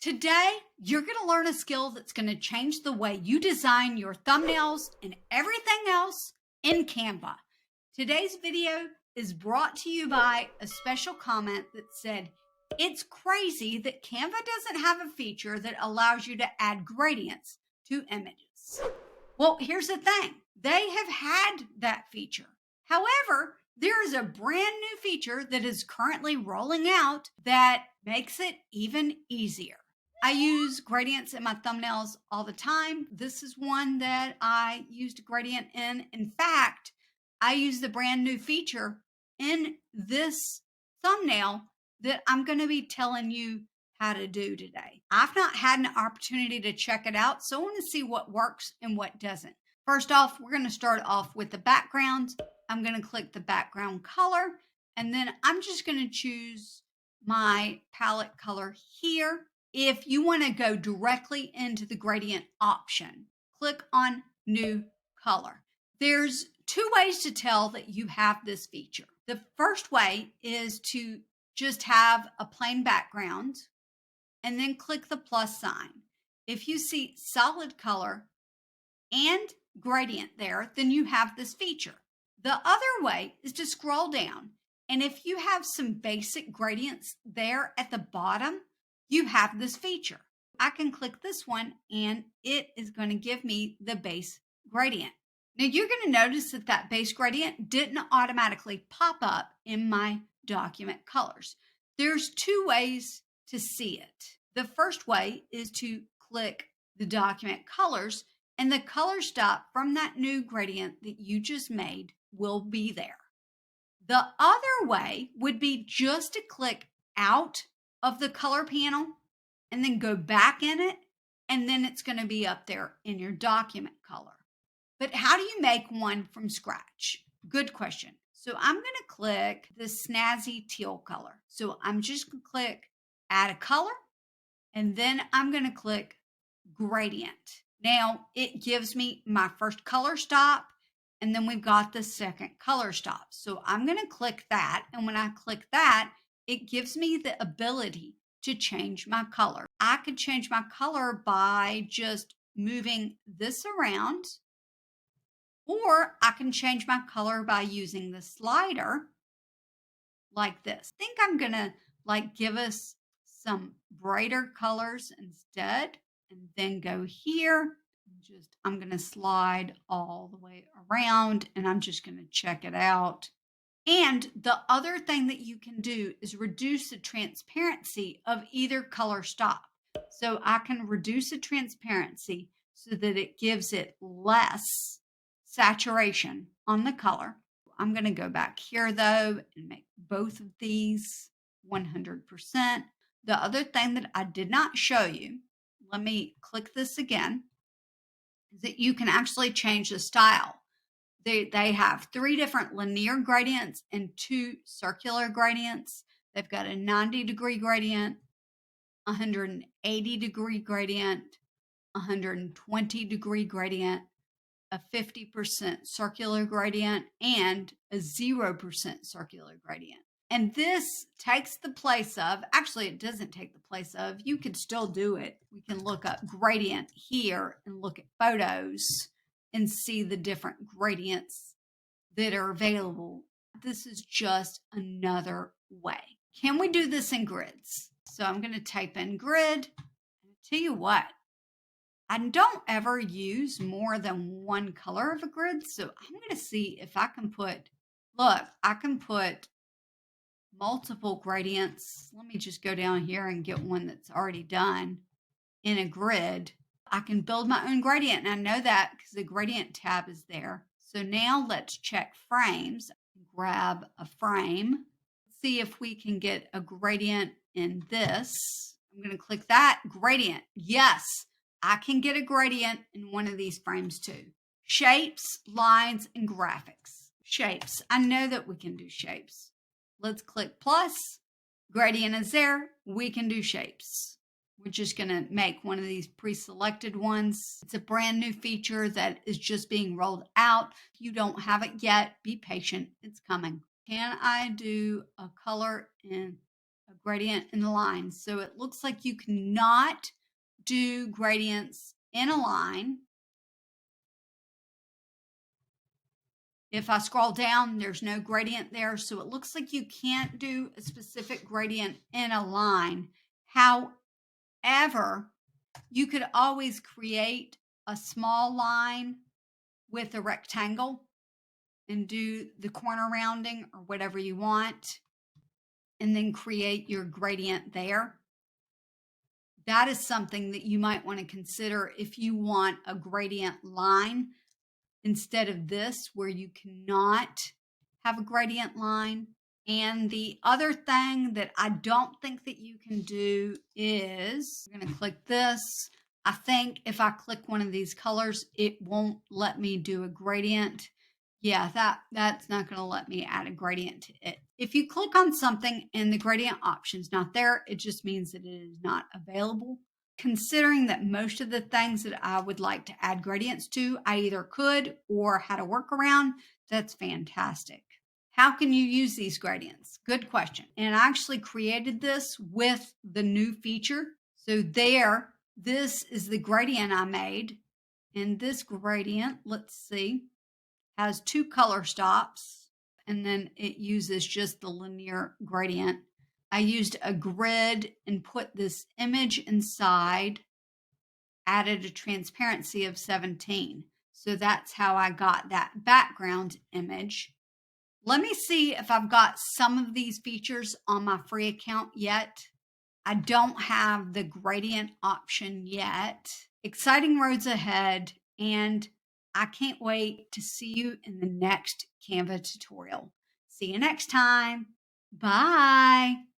Today, you're going to learn a skill that's going to change the way you design your thumbnails and everything else in Canva. Today's video is brought to you by a special comment that said, "It's crazy that Canva doesn't have a feature that allows you to add gradients to images." Well, here's the thing. They have had that feature. However, there is a brand new feature that is currently rolling out that makes it even easier. I use gradients in my thumbnails all the time. This is one that I used a gradient in. In fact, I use the brand new feature in this thumbnail that I'm going to be telling you how to do today. I've not had an opportunity to check it out, so I want to see what works and what doesn't. First off, we're going to start off with the background. I'm going to click the background color, and then I'm just going to choose my palette color here. If you want to go directly into the gradient option, click on New Color. There's two ways to tell that you have this feature. The first way is to just have a plain background and then click the plus sign. If you see solid color and gradient there, then you have this feature. The other way is to scroll down, and if you have some basic gradients there at the bottom, you have this feature. I can click this one and it is going to give me the base gradient. Now you're going to notice that that base gradient didn't automatically pop up in my document colors. There's two ways to see it. The first way is to click the document colors, and the color stop from that new gradient that you just made will be there. The other way would be just to click out of the color panel and then go back in it, and then it's going to be up there in your document color. But how do you make one from scratch? Good question. So I'm going to click the snazzy teal color. So I'm just going to click add a color, and then I'm going to click gradient. Now it gives me my first color stop, and then we've got the second color stop. So I'm going to click that, and when I click that, it gives me the ability to change my color. I could change my color by just moving this around, or I can change my color by using the slider like this. I think I'm gonna give us some brighter colors instead, and then go here. I'm gonna slide all the way around, and I'm just gonna check it out. And the other thing that you can do is reduce the transparency of either color stop. So I can reduce the transparency so that it gives it less saturation on the color. I'm going to go back here though and make both of these 100%. The other thing that I did not show you, let me click this again, is that you can actually change the style. They have 3 different linear gradients and 2 circular gradients. They've got a 90-degree gradient, 180-degree gradient, 120-degree gradient, a 50% circular gradient, and a 0% circular gradient. And this takes the place of, actually it doesn't take the place of, you could still do it. We can look up gradient here and look at photos and see the different gradients that are available. This is just another way. Can we do this in grids? So I'm going to type in grid. I'll tell you what, I don't ever use more than one color of a grid. So I'm going to see if I can put, look, I can put multiple gradients. Let me just go down here and get one that's already done in a grid. I can build my own gradient, and I know that because the gradient tab is there. So now let's check frames. Grab a frame. See if we can get a gradient in this. I'm going to click that gradient. Yes, I can get a gradient in one of these frames too. Shapes, lines, and graphics. Shapes. I know that we can do shapes. Let's click plus. Gradient is there. We can do shapes. We're just going to make one of these pre-selected ones. It's a brand new feature that is just being rolled out. If you don't have it yet, be patient. It's coming. Can I do a color in a gradient in the line. So it looks like you cannot do gradients in a line. If I scroll down, there's no gradient there. So it looks like you can't do a specific gradient in a line. However, you could always create a small line with a rectangle and do the corner rounding or whatever you want, and then create your gradient there. That is something that you might want to consider if you want a gradient line instead of this, where you cannot have a gradient line. And the other thing that I don't think that you can do is, I'm going to click this. I think if I click one of these colors, it won't let me do a gradient. Yeah, that's not going to let me add a gradient to it. If you click on something and the gradient option's not there, it just means that it is not available. Considering that most of the things that I would like to add gradients to, I either could or had a workaround, that's fantastic. How can you use these gradients? Good question. And I actually created this with the new feature. So there, this is the gradient I made. And this gradient, let's see, has 2 color stops, and then it uses just the linear gradient. I used a grid and put this image inside, added a transparency of 17. So that's how I got that background image. Let me see if I've got some of these features on my free account yet. I don't have the gradient option yet. Exciting roads ahead, and I can't wait to see you in the next Canva tutorial. See you next time. Bye.